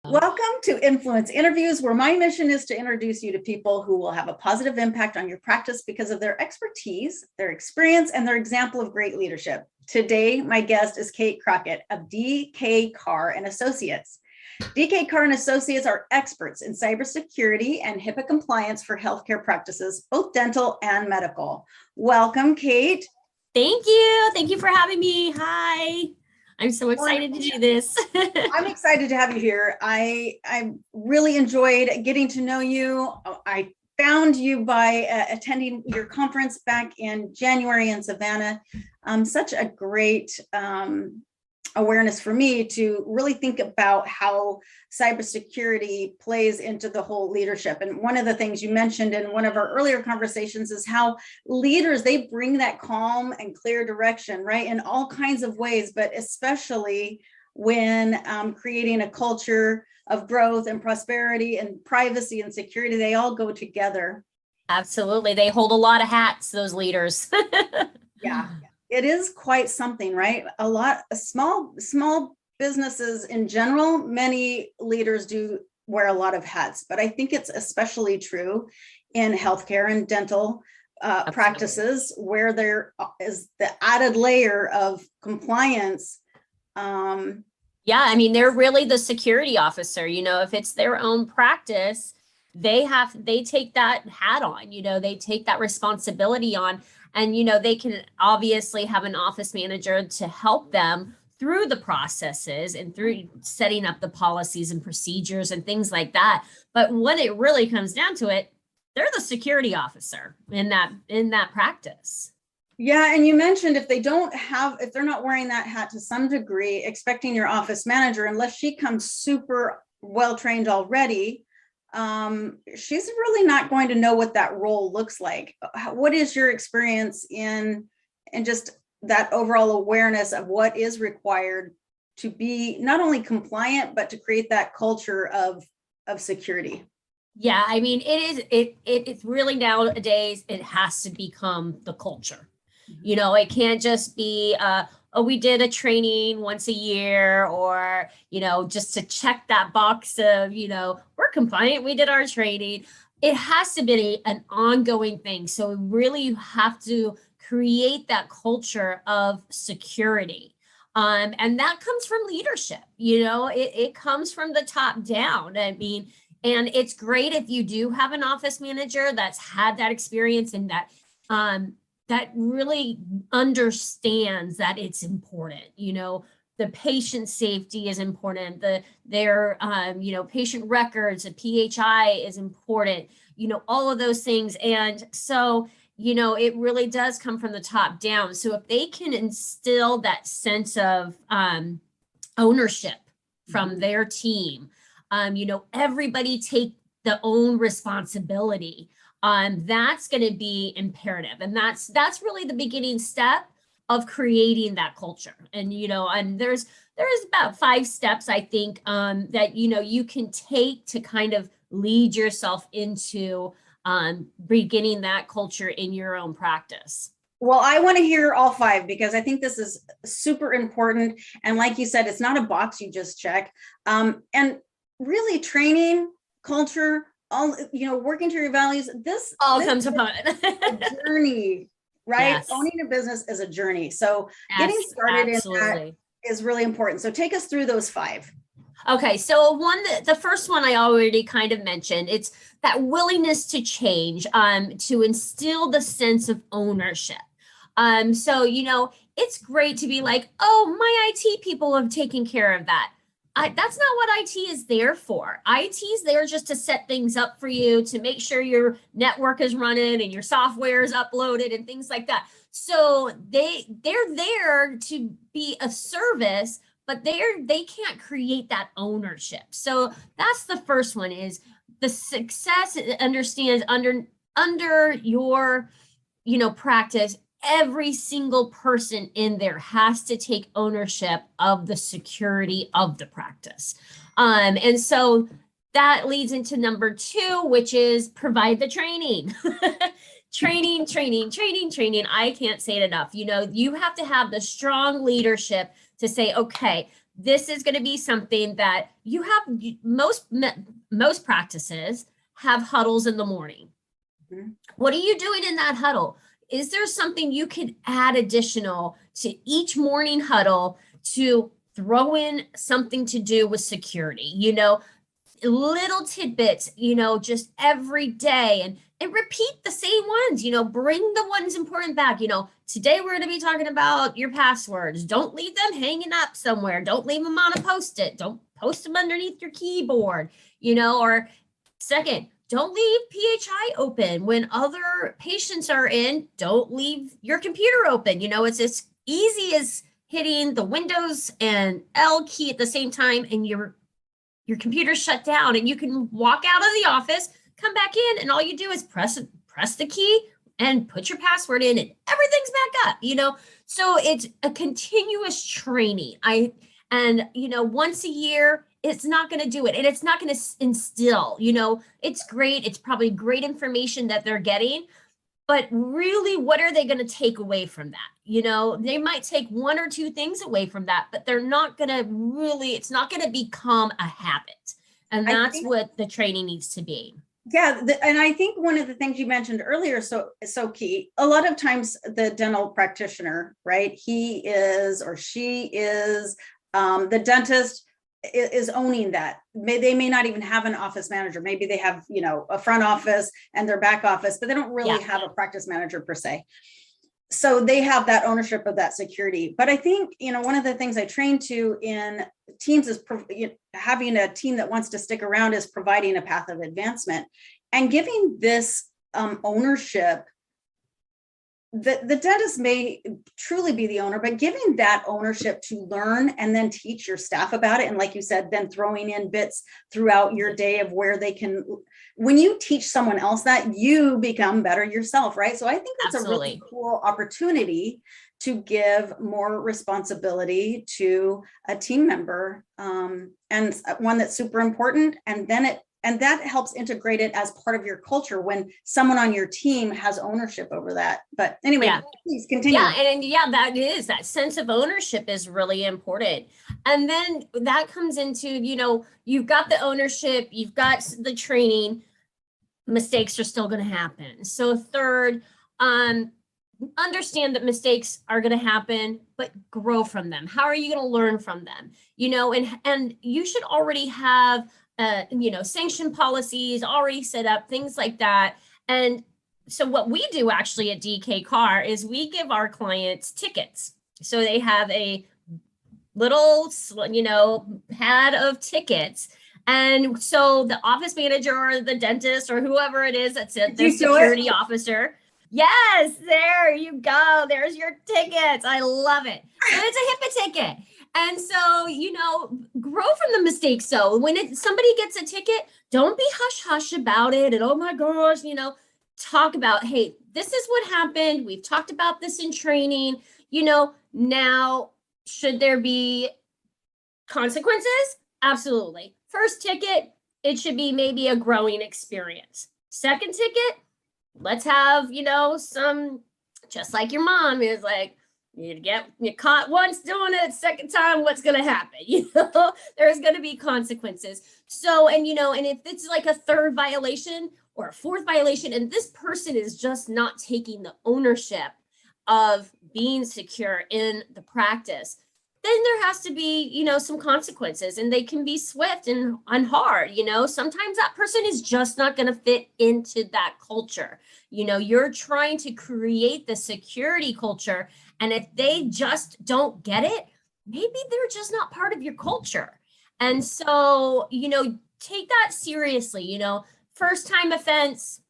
Welcome to Influence Interviews, where my mission is to introduce you to people who will have a positive impact on your practice because of their expertise, their experience, and their example of great leadership. Today, my guest is Kate Crockett of DK Carr and Associates. DK Carr and Associates are experts in cybersecurity and HIPAA compliance for healthcare practices, both dental and medical. Welcome, Kate. Thank you. Thank you for having me. Hi. I'm so excited to do this. I'm excited to have you here. I really enjoyed getting to know you. I found you by attending your conference back in January in Savannah. Such a great awareness for me to really think about how cybersecurity plays into the whole leadership. And one of the things you mentioned in one of our earlier conversations is how leaders, they bring that calm and clear direction, right? In all kinds of ways, but especially when creating a culture of growth and prosperity and privacy and security, they all go together. Absolutely. They hold a lot of hats, those leaders. Yeah. It is quite something, right? A lot of small businesses in general, many leaders do wear a lot of hats, but I think it's especially true in healthcare and dental practices where there is the added layer of compliance. Yeah, I mean, they're really the security officer. You know, if it's their own practice, they take that hat on, you know, they take that responsibility on. And, you know, they can obviously have an office manager to help them through the processes and through setting up the policies and procedures and things like that. But when it really comes down to it, they're the security officer in that practice. Yeah. And you mentioned if they're not wearing that hat to some degree, expecting your office manager, unless she comes super well-trained already, she's really not going to know what that role looks like. What is your experience in just that overall awareness of what is required to be not only compliant, but to create that culture of security? Yeah, I mean, it's really nowadays, it has to become the culture. You know, it can't just be, we did a training once a year, or, you know, just to check that box of, you know, we're compliant, we did our training. It has to be an ongoing thing. So really you have to create that culture of security. And that comes from leadership, you know, it comes from the top down. I mean, and it's great if you do have an office manager that's had that experience and that really understands that it's important. You know, the patient safety is important. Their you know, patient records, a PHI is important, you know, all of those things. And so, you know, it really does come from the top down. So if they can instill that sense of ownership from their team, you know, everybody take the own responsibility. That's going to be imperative. And that's really the beginning step of creating that culture. And, you know, and there's about 5 steps, I think, that, you know, you can take to kind of lead yourself into beginning that culture in your own practice. Well, I want to hear all 5 because I think this is super important. And like you said, it's not a box you just check. And really training, culture, all, you know, working to your values, this comes upon a journey, right? Yes. Owning a business is a journey. So getting started in that is really important. So take us through those 5. Okay, so the first one I already kind of mentioned, it's that willingness to change, to instill the sense of ownership. So, you know, it's great to be like, oh, my IT people have taken care of that. That's not what IT is there for. IT is there just to set things up for you, to make sure your network is running and your software is uploaded and things like that. So they're there to be a service, but they can't create that ownership. So that's the first one, is the success understands under your, you know, practice. Every single person in there has to take ownership of the security of the practice. And so that leads into number 2, which is provide the training. Training. I can't say it enough. You know, you have to have the strong leadership to say, okay, this is going to be something that you have. Most practices have huddles in the morning. Mm-hmm. What are you doing in that huddle? Is there something you can add additional to each morning huddle to throw in something to do with security? Little tidbits, just every day, and repeat the same ones, bring the ones important back. Today we're going to be talking about your passwords. Don't leave them hanging up somewhere. Don't leave them on a post-it. Don't post them underneath your keyboard, or second, don't leave PHI open when other patients are in. Don't leave your computer open. It's as easy as hitting the Windows and L key at the same time, and your computer's shut down, and you can walk out of the office, come back in, and all you do is press the key and put your password in, and everything's back up, So it's a continuous training. Once a year, it's not going to do it, and it's not going to instill, it's great. It's probably great information that they're getting, but really, what are they going to take away from that? They might take one or two things away from that, but they're not going to really, it's not going to become a habit. And that's what the training needs to be. Yeah. And I think one of the things you mentioned earlier, so key, a lot of times the dental practitioner, right? He is, or she is, the dentist is owning that. They may not even have an office manager. Maybe they have, a front office and their back office, but they don't really have a practice manager per se. So they have that ownership of that security. But I think, one of the things I train to in teams is having a team that wants to stick around is providing a path of advancement and giving this ownership. The dentist may truly be the owner, but giving that ownership to learn and then teach your staff about it. And like you said, then throwing in bits throughout your day of where they can, when you teach someone else that, you become better yourself, right? So I think that's Absolutely. A really cool opportunity to give more responsibility to a team member, and one that's super important. And that helps integrate it as part of your culture when someone on your team has ownership over that. But anyway, please continue. Yeah, and that sense of ownership is really important. And then that comes into, you've got the ownership, you've got the training, mistakes are still going to happen. So third, understand that mistakes are going to happen, but grow from them. How are you going to learn from them? And you should already have sanction policies already set up, things like that. And so what we do actually at DK Carr is we give our clients tickets. So they have a little, pad of tickets. And so the office manager or the dentist or whoever it is that's the security officer. Yes, there you go. There's your tickets. I love it. So it's a HIPAA ticket. And so, grow from the mistakes. So when somebody gets a ticket, don't be hush-hush about it. And, oh my gosh, talk about, hey, this is what happened. We've talked about this in training. Now, should there be consequences? Absolutely. First ticket, it should be maybe a growing experience. Second ticket, let's have, some, just like your mom is like, you caught once doing it, second time, what's going to happen? There's going to be consequences. So, and if it's like a third violation or a fourth violation, and this person is just not taking the ownership of being secure in the practice, then there has to be, some consequences, and they can be swift and hard. Sometimes that person is just not going to fit into that culture. You're trying to create the security culture, and if they just don't get it, maybe they're just not part of your culture. And so, take that seriously. First time offense,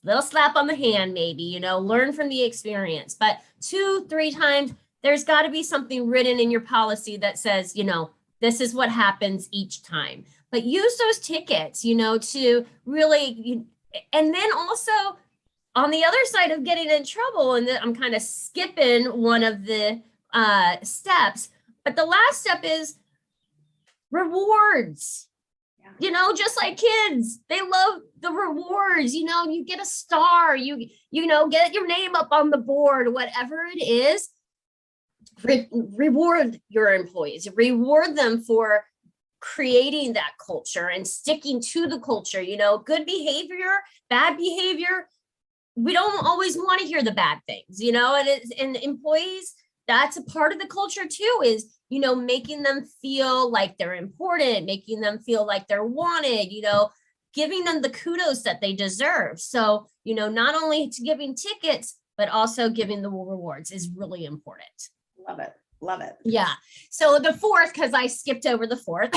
little slap on the hand, maybe, learn from the experience. But 2-3 times, there's got to be something written in your policy that says, this is what happens each time. But use those tickets, to really, and then also on the other side of getting in trouble, and I'm kind of skipping one of the steps, but the last step is rewards. Just like kids, they love the rewards. You get a star, you get your name up on the board, whatever it is. reward your employees, reward them for creating that culture and sticking to the culture. Good behavior, bad behavior, we don't always want to hear the bad things, and employees, that's a part of the culture too, is, making them feel like they're important, making them feel like they're wanted, giving them the kudos that they deserve. So, not only giving tickets, but also giving the rewards is really important. Love it. Love it. Yeah. So the fourth, because I skipped over the fourth,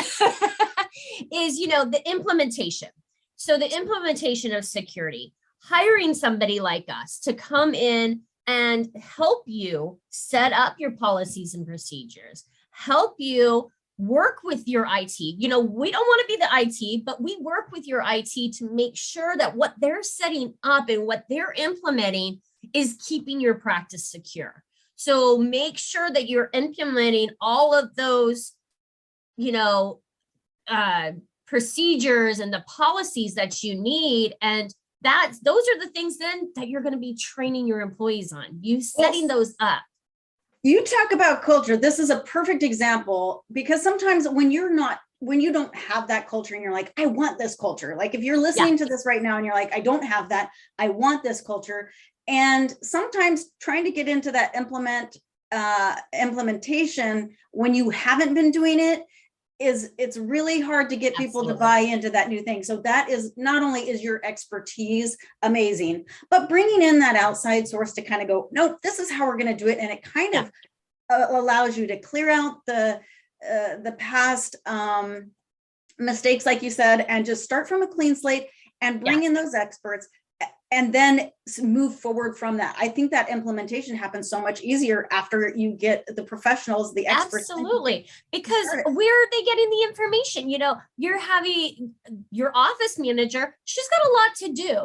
is, the implementation. So the implementation of security, hiring somebody like us to come in and help you set up your policies and procedures, help you work with your IT. We don't want to be the IT, but we work with your IT to make sure that what they're setting up and what they're implementing is keeping your practice secure. So make sure that you're implementing all of those, procedures and the policies that you need. And those are the things then that you're going to be training your employees on, you setting those up. You talk about culture. This is a perfect example, because sometimes when you don't have that culture and you're like, I want this culture. Like if you're listening to this right now and you're like, I don't have that, I want this culture. And sometimes trying to get into that implementation when you haven't been doing it's really hard to get people to buy into that new thing. So that is, not only is your expertise amazing, but bringing in that outside source to kind of go, no, this is how we're going to do it. And it kind of allows you to clear out the past mistakes, like you said, and just start from a clean slate and bring in those experts and then move forward from that. I think that implementation happens so much easier after you get the professionals, the experts. Absolutely. Because where are they getting the information? You're having your office manager, she's got a lot to do,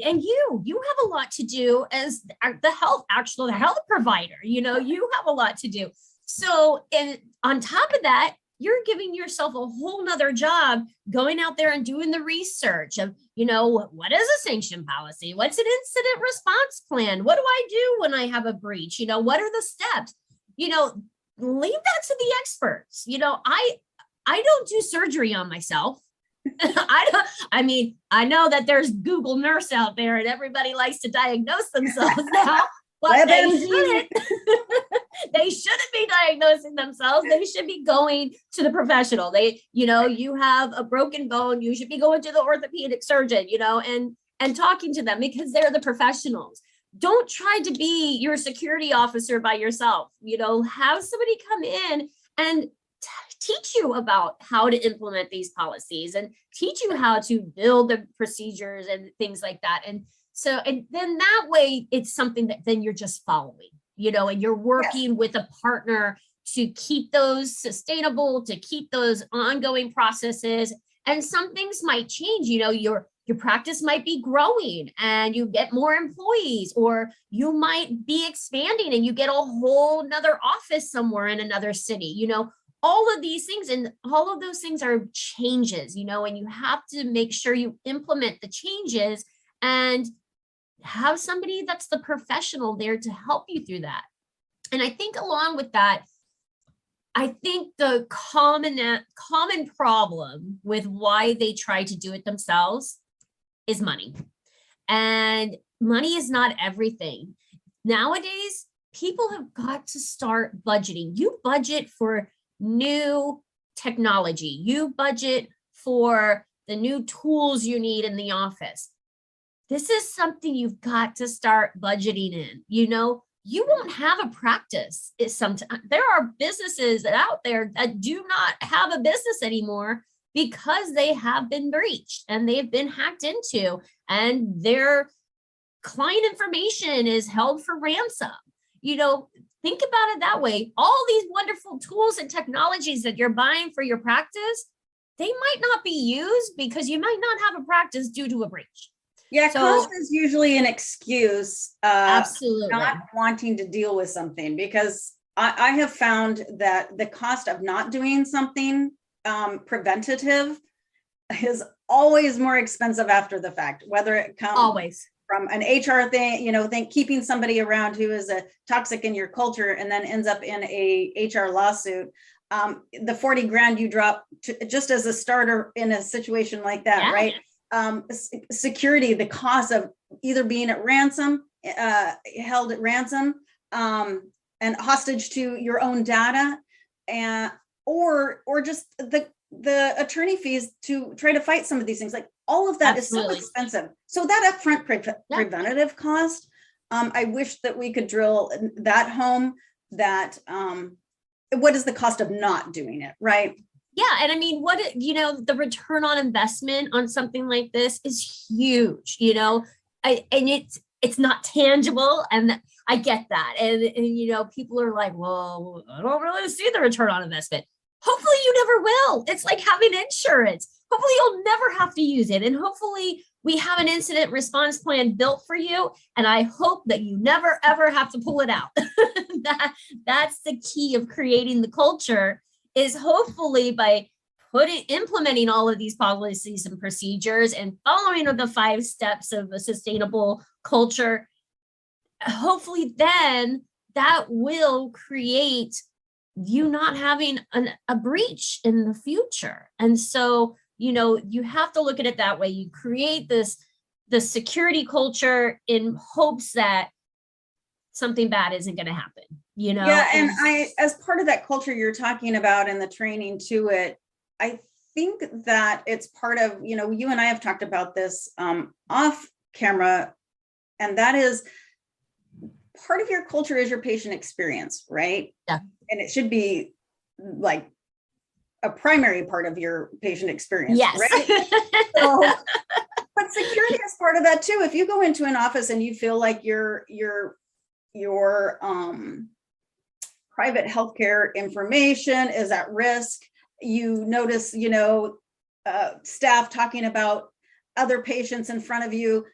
and you have a lot to do as the health provider, you have a lot to do. So, and on top of that, you're giving yourself a whole nother job going out there and doing the research of, what is a sanction policy? What's an incident response plan? What do I do when I have a breach? What are the steps? Leave that to the experts. I don't do surgery on myself. I know that there's Google nurse out there and everybody likes to diagnose themselves now. But they shouldn't. They shouldn't be diagnosing themselves. They should be going to the professional. You have a broken bone, you should be going to the orthopedic surgeon, and talking to them, because they're the professionals. Don't try to be your security officer by yourself. Have somebody come in and teach you about how to implement these policies and teach you how to build the procedures and things like that. And then that way it's something that then you're just following, and you're working with a partner to keep those sustainable, to keep those ongoing processes. And some things might change, your practice might be growing and you get more employees, or you might be expanding and you get a whole nother office somewhere in another city, all of these things. And all of those things are changes, and you have to make sure you implement the changes and have somebody that's the professional there to help you through that. And I think along with that, I think the common problem with why they try to do it themselves is money. And money is not everything. Nowadays, people have got to start budgeting. You budget for new technology. You budget for the new tools you need in the office. This is something you've got to start budgeting in. You won't have a practice. There are businesses out there that do not have a business anymore because they have been breached and they've been hacked into, and their client information is held for ransom. Think about it that way. All these wonderful tools and technologies that you're buying for your practice, they might not be used because you might not have a practice due to a breach. Yeah, cost is usually an excuse. Absolutely. Not wanting to deal with something, because I have found that the cost of not doing something preventative is always more expensive after the fact, whether it comes always. from an HR thing, think keeping somebody around who is a toxic in your culture and then ends up in a HR lawsuit. The 40 grand you drop just as a starter in a situation like that, right? Security, the cost of either being at ransom, held at ransom, and hostage to your own data, and or just the attorney fees to try to fight some of these things. Like all of that is so expensive. So that upfront preventative cost, I wish that we could drill that home. That what is the cost of not doing it, right? Yeah. And I mean, the return on investment on something like this is huge, and it's not tangible. And I get that. And people are like, well, I don't really see the return on investment. Hopefully you never will. It's like having insurance. Hopefully you'll never have to use it. And hopefully we have an incident response plan built for you. And I hope that you never, ever have to pull it out. That's the key of creating the culture, is hopefully by implementing all of these policies and procedures and following the 5 steps of a sustainable culture, hopefully then that will create you not having a breach in the future. And so, you have to look at it that way. You create the security culture in hopes that something bad isn't going to happen, Yeah. And as part of that culture you're talking about and the training to it, I think that it's part of, you and I have talked about this off camera, and that is part of your culture is your patient experience, right? Yeah. And it should be like a primary part of your patient experience, yes. Right? So, but security is part of that too. If you go into an office and you feel like your private healthcare information is at risk, you notice, staff talking about other patients in front of you.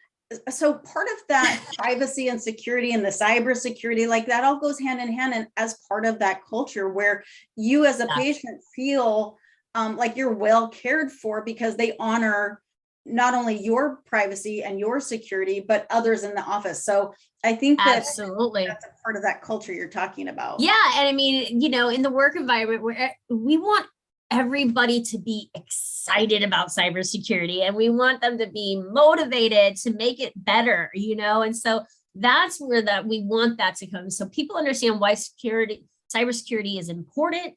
So part of that privacy and security and the cyber security, like that all goes hand in hand, and as part of that culture where you as a patient feel like you're well cared for because they honor not only your privacy and your security, but others in the office. So I think that absolutely that's a part of that culture you're talking about. Yeah. And I mean, in the work environment where we want everybody to be excited about cybersecurity, and we want them to be motivated to make it better, and so that's where we want that to come. So people understand why cybersecurity is important,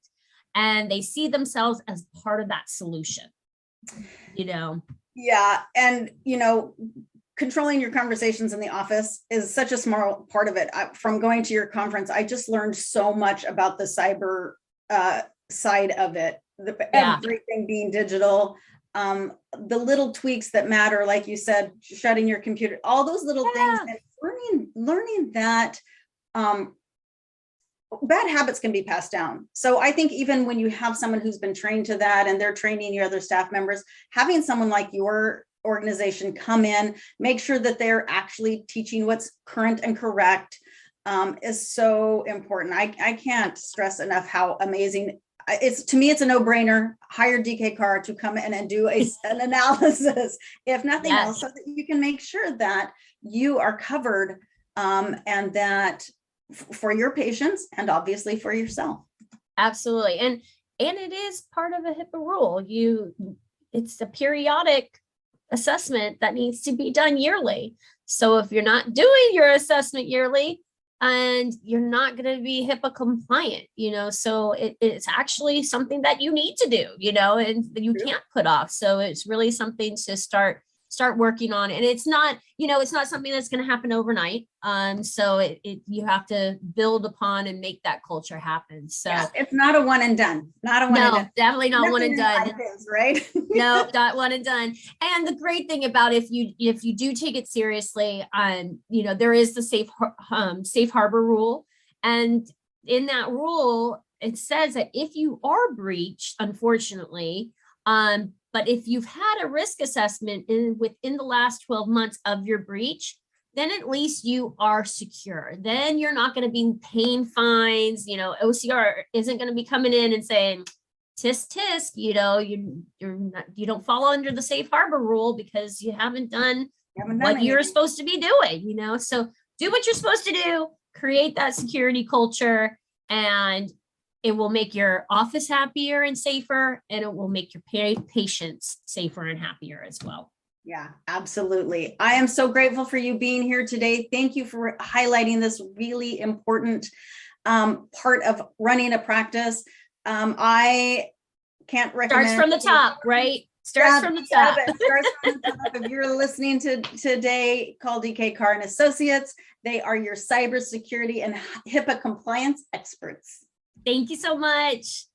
and they see themselves as part of that solution, Yeah. And, controlling your conversations in the office is such a small part of it. From going to your conference, I just learned so much about the cyber side of it. Everything being digital, the little tweaks that matter, like you said, shutting your computer, all those little things, and learning that bad habits can be passed down. So I think even when you have someone who's been trained to that and they're training your other staff members, having someone like your organization come in, make sure that they're actually teaching what's current and correct, is so important. I can't stress enough how amazing to me, it's a no-brainer. Hire DK Carr to come in and do an analysis, if nothing else, so that you can make sure that you are covered, and that for your patients and obviously for yourself. Absolutely. And it is part of a HIPAA rule. It's a periodic assessment that needs to be done yearly. So if you're not doing your assessment yearly, and you're not going to be HIPAA compliant, so it's actually something that you need to do, and you can't put off. So it's really something to start working on. And it's not, it's not something that's going to happen overnight. So you have to build upon and make that culture happen. So it's not a one and done, definitely not one and done. Right? No, not one and done. And the great thing about if you do take it seriously, there is the safe harbor rule. And in that rule, it says that if you are breached, unfortunately, but if you've had a risk assessment within the last 12 months of your breach, then at least you are secure. Then you're not going to be paying fines. OCR isn't going to be coming in and saying, tisk, you don't fall under the safe harbor rule because you haven't done Haven't done what you're anything. supposed to be doing, so do what you're supposed to do, create that security culture, and it will make your office happier and safer, and it will make your patients safer and happier as well. Yeah, absolutely. I am so grateful for you being here today. Thank you for highlighting this really important part of running a practice. I can't recommend. Starts from the top, right? Starts from the top. It starts from the top. If you're listening to today, call DK Carr and Associates. They are your cybersecurity and HIPAA compliance experts. Thank you so much.